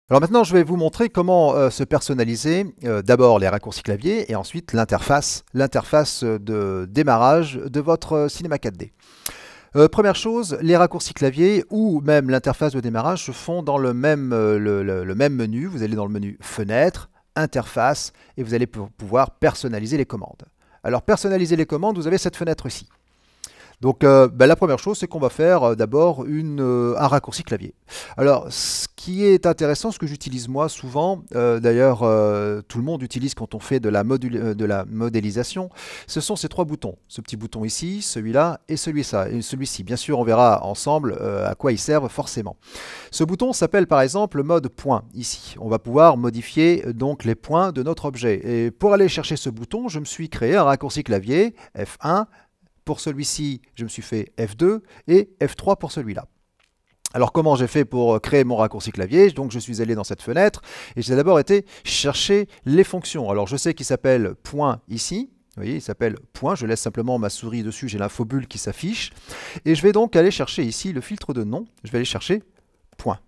Alors maintenant, je vais vous montrer comment se personnaliser d'abord les raccourcis clavier et ensuite l'interface de démarrage de votre Cinema 4D. Première chose, les raccourcis clavier ou même l'interface de démarrage se font dans le même, le même menu. Vous allez dans le menu Fenêtre, Interface et vous allez pouvoir personnaliser les commandes. Alors personnaliser les commandes, vous avez cette fenêtre ici. Donc la première chose, c'est qu'on va faire d'abord un raccourci clavier. Alors, ce qui est intéressant, ce que j'utilise moi souvent, d'ailleurs tout le monde utilise quand on fait de la modélisation, ce sont ces trois boutons. Ce petit bouton ici, celui-là et celui-ci. Bien sûr, on verra ensemble à quoi ils servent forcément. Ce bouton s'appelle par exemple le mode point, ici. On va pouvoir modifier donc les points de notre objet. Et pour aller chercher ce bouton, je me suis créé un raccourci clavier, F1, pour celui-ci, je me suis fait F2 et F3 pour celui-là. Alors comment j'ai fait pour créer mon raccourci clavier? Donc je suis allé dans cette fenêtre et j'ai d'abord été chercher les fonctions. Alors je sais qu'il s'appelle point ici. Vous voyez, il s'appelle point. Je laisse simplement ma souris dessus, j'ai l'infobulle qui s'affiche. Et je vais donc aller chercher ici le filtre de nom. Je vais aller chercher point.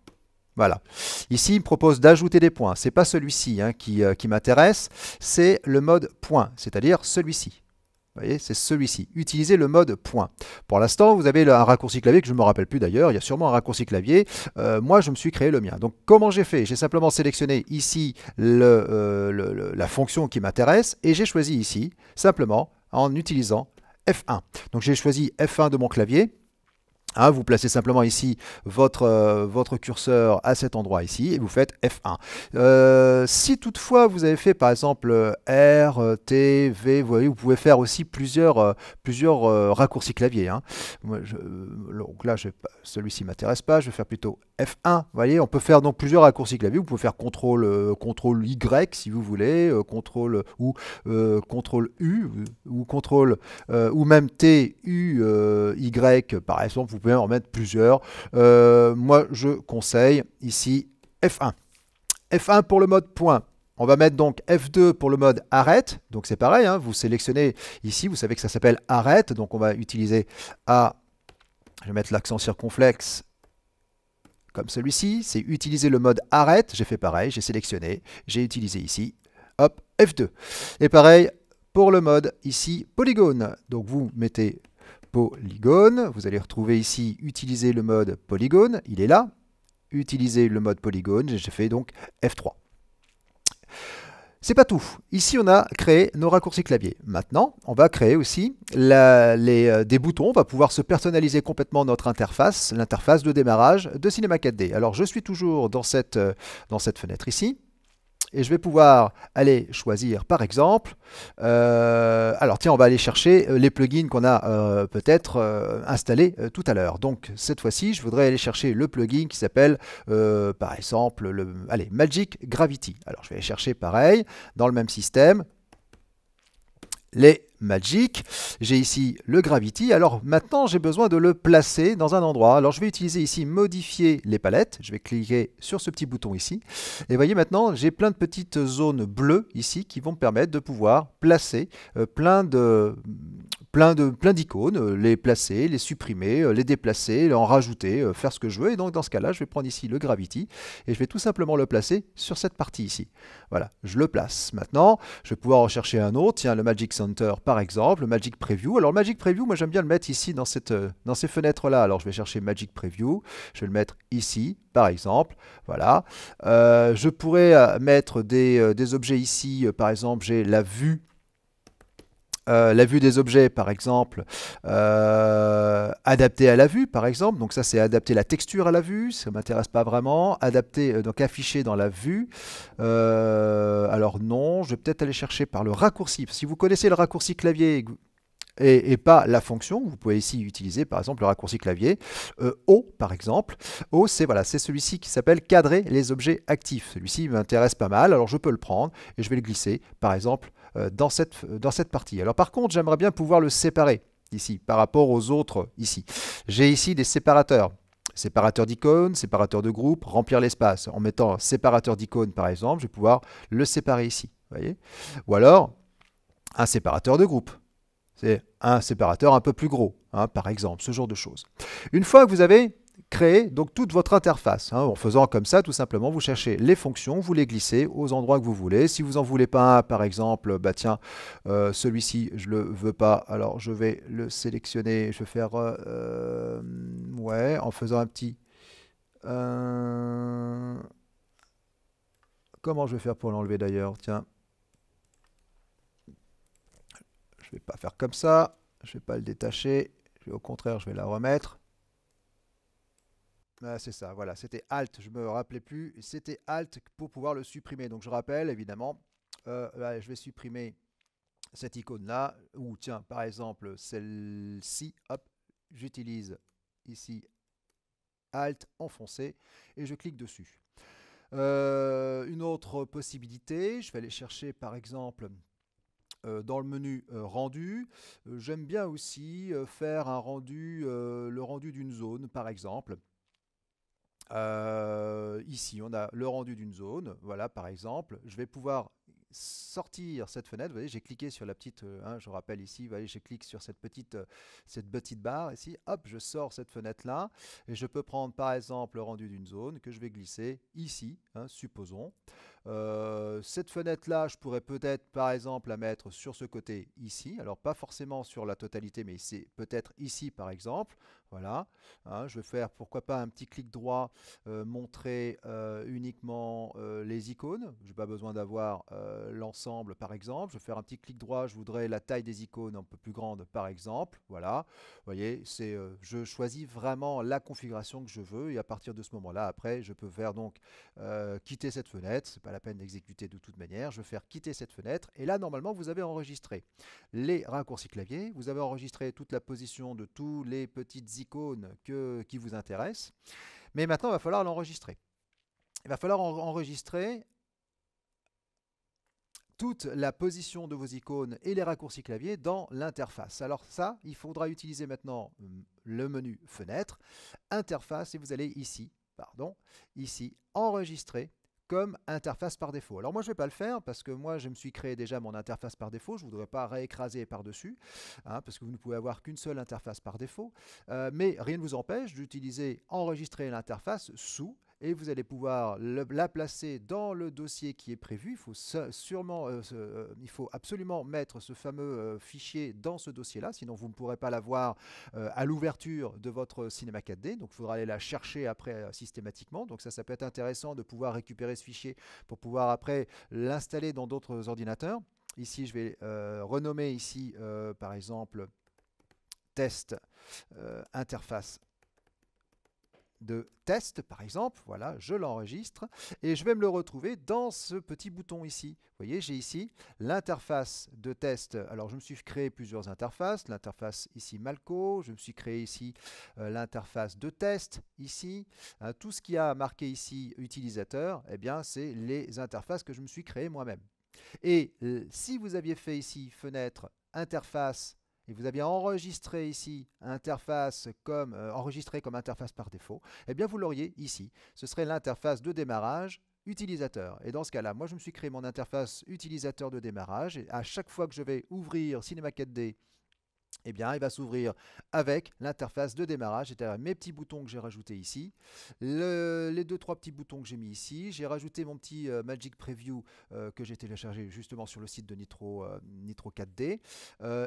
Voilà. Ici, il me propose d'ajouter des points. Ce n'est pas celui-ci qui m'intéresse, c'est le mode point, c'est-à-dire celui-ci. Vous voyez, c'est celui-ci. Utilisez le mode point. Pour l'instant, vous avez un raccourci clavier que je ne me rappelle plus d'ailleurs. Il y a sûrement un raccourci clavier. Moi, je me suis créé le mien. Donc, comment j'ai fait? J'ai simplement sélectionné ici la fonction qui m'intéresse et j'ai choisi ici, simplement, en utilisant F1. Donc, j'ai choisi F1 de mon clavier. Vous placez simplement ici votre curseur à cet endroit ici et vous faites F1. Si toutefois vous avez fait par exemple R, T, V, vous voyez, vous pouvez faire aussi plusieurs raccourcis clavier. Donc là, celui-ci ne m'intéresse pas, je vais faire plutôt F1. Vous voyez, on peut faire donc plusieurs raccourcis clavier. Vous pouvez faire CTRL Y si vous voulez, CTRL ou CTRL U ou CTRL ou même T, U, Y par exemple. Vous pouvez en mettre plusieurs. Moi, je conseille ici F1. F1 pour le mode point. On va mettre donc F2 pour le mode arrête. Donc c'est pareil, vous sélectionnez ici, vous savez que ça s'appelle arrête. Donc on va utiliser A. Je vais mettre l'accent circonflexe comme celui-ci. C'est utiliser le mode arrête. J'ai fait pareil, j'ai sélectionné, j'ai utilisé ici. Hop, F2. Et pareil pour le mode ici polygone. Donc vous mettez polygone, vous allez retrouver ici utiliser le mode polygone, il est là, utiliser le mode polygone, j'ai fait donc F3. C'est pas tout, ici on a créé nos raccourcis clavier. Maintenant, on va créer aussi des boutons, on va pouvoir se personnaliser complètement notre interface, l'interface de démarrage de Cinema 4D. Alors je suis toujours dans cette fenêtre ici. Et je vais pouvoir aller choisir, par exemple, alors tiens, on va aller chercher les plugins qu'on a peut-être installés tout à l'heure. Donc, cette fois-ci, je voudrais aller chercher le plugin qui s'appelle, par exemple, Magic Gravity. Alors, je vais aller chercher, pareil, dans le même système, les Magic. J'ai ici le Gravity. Alors maintenant, j'ai besoin de le placer dans un endroit. Alors je vais utiliser ici modifier les palettes. Je vais cliquer sur ce petit bouton ici. Et voyez maintenant, j'ai plein de petites zones bleues ici qui vont me permettre de pouvoir placer plein d'icônes, les placer, les supprimer, les déplacer, en rajouter, faire ce que je veux. Et donc dans ce cas-là, je vais prendre ici le Gravity et je vais tout simplement le placer sur cette partie ici. Voilà, je le place. Maintenant, je vais pouvoir rechercher un autre. Tiens, le Magic Center par exemple, le Magic Preview. Alors le Magic Preview, moi j'aime bien le mettre ici dans ces fenêtres-là. Alors je vais chercher Magic Preview, je vais le mettre ici par exemple. Voilà. Je pourrais mettre des objets ici. Par exemple, j'ai la vue des objets, par exemple, adapté à la vue, par exemple. Donc ça, c'est adapter la texture à la vue. Ça ne m'intéresse pas vraiment. Adapter, donc afficher dans la vue. Alors non, je vais peut-être aller chercher par le raccourci. Si vous connaissez le raccourci clavier et pas la fonction, vous pouvez ici utiliser par exemple le raccourci clavier O par exemple. O, c'est celui-ci qui s'appelle cadrer les objets actifs. Celui-ci m'intéresse pas mal, alors je peux le prendre et je vais le glisser par exemple dans cette partie. Alors par contre, j'aimerais bien pouvoir le séparer ici par rapport aux autres ici. J'ai ici des séparateurs. Séparateur d'icônes, séparateur de groupe, remplir l'espace. En mettant séparateur d'icônes par exemple, je vais pouvoir le séparer ici. Voyez, ou alors un séparateur de groupe. C'est un séparateur un peu plus gros, par exemple, ce genre de choses. Une fois que vous avez créer donc toute votre interface. En faisant comme ça, tout simplement, vous cherchez les fonctions, vous les glissez aux endroits que vous voulez. Si vous n'en voulez pas un, par exemple, bah tiens, celui-ci, je le veux pas, alors je vais le sélectionner, je vais faire, ouais, en faisant un petit... comment je vais faire pour l'enlever d'ailleurs? Tiens, je vais pas faire comme ça, je vais pas le détacher, au contraire, je vais la remettre. Ah, c'est ça, voilà, c'était Alt, je me rappelais plus, c'était Alt pour pouvoir le supprimer. Donc je rappelle, évidemment, là, je vais supprimer cette icône-là, ou tiens, par exemple, celle-ci, hop, j'utilise ici Alt enfoncé et je clique dessus. Une autre possibilité, je vais aller chercher par exemple dans le menu rendu. J'aime bien aussi faire un rendu, le rendu d'une zone par exemple. Ici, on a le rendu d'une zone. Voilà, par exemple, je vais pouvoir sortir cette fenêtre. Vous voyez, j'ai cliqué sur la petite, je rappelle ici, vous voyez, je clique sur cette petite barre ici. Hop, je sors cette fenêtre-là et je peux prendre par exemple le rendu d'une zone que je vais glisser ici, supposons. Cette fenêtre-là, je pourrais peut-être par exemple la mettre sur ce côté ici. Alors pas forcément sur la totalité, mais c'est peut-être ici par exemple. Voilà, je vais faire pourquoi pas un petit clic droit, montrer uniquement les icônes. Je n'ai pas besoin d'avoir l'ensemble par exemple. Je vais faire un petit clic droit, je voudrais la taille des icônes un peu plus grande par exemple. Voilà, vous voyez, je choisis vraiment la configuration que je veux et à partir de ce moment-là, après, je peux faire donc quitter cette fenêtre. C'est pas la peine d'exécuter de toute manière. Je vais faire quitter cette fenêtre et là, normalement, vous avez enregistré les raccourcis clavier. Vous avez enregistré toute la position de tous les petites icônes qui vous intéressent. Mais maintenant, il va falloir l'enregistrer. Il va falloir enregistrer toute la position de vos icônes et les raccourcis clavier dans l'interface. Alors ça, il faudra utiliser maintenant le menu Fenêtre, Interface, et vous allez ici, ici, enregistrer comme interface par défaut. Alors moi je ne vais pas le faire parce que moi je me suis créé déjà mon interface par défaut, je ne voudrais pas réécraser par-dessus, parce que vous ne pouvez avoir qu'une seule interface par défaut, mais rien ne vous empêche d'utiliser enregistrer l'interface sous, et vous allez pouvoir la placer dans le dossier qui est prévu. Il faut absolument mettre ce fameux fichier dans ce dossier-là, sinon vous ne pourrez pas l'avoir à l'ouverture de votre Cinema 4D. Donc il faudra aller la chercher après systématiquement. Donc ça peut être intéressant de pouvoir récupérer ce fichier pour pouvoir après l'installer dans d'autres ordinateurs. Ici, je vais renommer ici, par exemple, test interface de test, par exemple. Voilà, je l'enregistre et je vais me le retrouver dans ce petit bouton ici. Vous voyez, j'ai ici l'interface de test. Alors, je me suis créé plusieurs interfaces. L'interface ici Malco, je me suis créé ici l'interface de test ici. Tout ce qui a marqué ici utilisateur, eh bien, c'est les interfaces que je me suis créé moi-même. Et si vous aviez fait ici fenêtre, interface, et vous aviez enregistré ici interface comme enregistré comme interface par défaut, eh bien vous l'auriez ici. Ce serait l'interface de démarrage utilisateur. Et dans ce cas-là, moi je me suis créé mon interface utilisateur de démarrage. Et à chaque fois que je vais ouvrir Cinema 4D, eh bien, il va s'ouvrir avec l'interface de démarrage, c'est-à-dire mes petits boutons que j'ai rajoutés ici, les 2-3 petits boutons que j'ai mis ici. J'ai rajouté mon petit Magic Preview que j'ai téléchargé justement sur le site de Nitro 4D.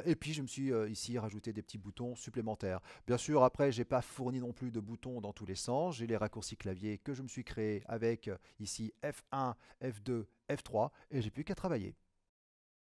Et puis, je me suis ici rajouté des petits boutons supplémentaires. Bien sûr, après, je n'ai pas fourni non plus de boutons dans tous les sens. J'ai les raccourcis clavier que je me suis créé avec ici F1, F2, F3, et j'ai plus qu'à travailler.